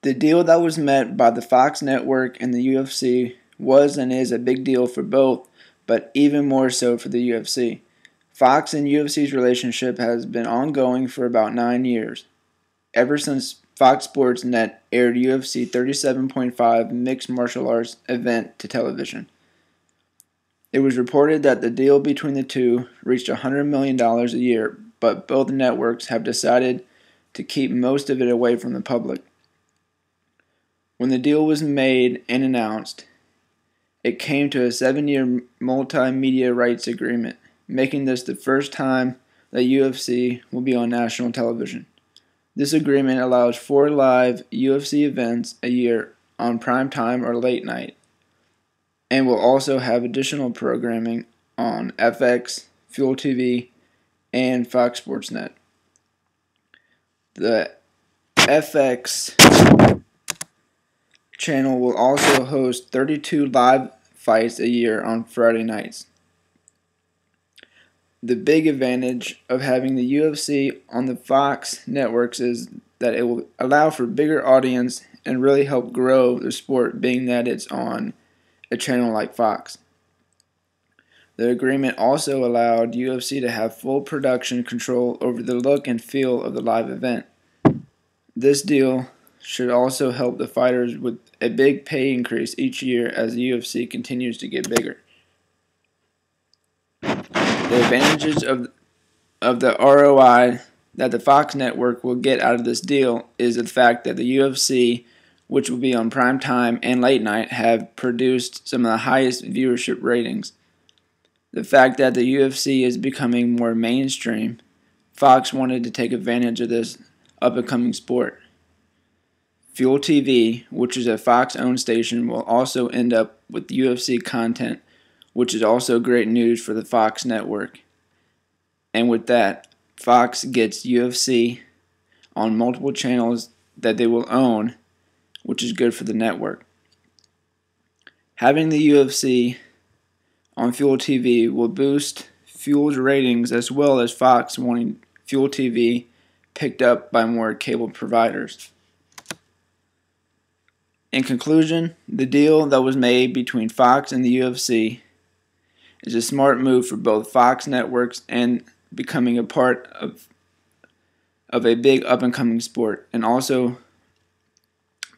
The deal that was met by the Fox network and the UFC was and is a big deal for both, but even more so for the UFC. Fox and UFC's relationship has been ongoing for about 9 years, ever since Fox Sports Net aired UFC 37.5 mixed martial arts event to television. It was reported that the deal between the two reached $100 million a year, but both networks have decided to keep most of it away from the public. When the deal was made and announced, it came to a 7-year multimedia rights agreement, making this the first time that UFC will be on national television. This agreement allows 4 live UFC events a year on prime time or late night, and will also have additional programming on FX, Fuel TV, and Fox Sports Net. The FX channel will also host 32 live fights a year on Friday nights. The big advantage of having the UFC on the Fox networks is that it will allow for bigger audience and really help grow the sport, being that it's on a channel like Fox. The agreement also allowed UFC to have full production control over the look and feel of the live event. This deal should also help the fighters with a big pay increase each year as the UFC continues to get bigger. The advantages of the ROI that the Fox network will get out of this deal is the fact that the UFC, which will be on prime time and late night, have produced some of the highest viewership ratings. The fact that the UFC is becoming more mainstream, Fox wanted to take advantage of this up-and-coming sport. Fuel TV, which is a Fox-owned station, will also end up with UFC content, which is also great news for the Fox network. And with that, Fox gets UFC on multiple channels that they will own, which is good for the network. Having the UFC on Fuel TV will boost Fuel's ratings, as well as Fox wanting Fuel TV picked up by more cable providers. In conclusion, the deal that was made between Fox and the UFC is a smart move for both Fox networks and becoming a part of a big up-and-coming sport, and also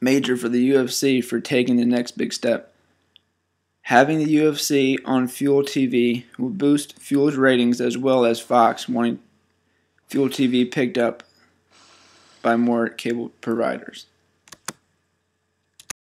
major for the UFC for taking the next big step. Having the UFC on Fuel TV will boost Fuel's ratings, as well as Fox wanting Fuel TV picked up by more cable providers.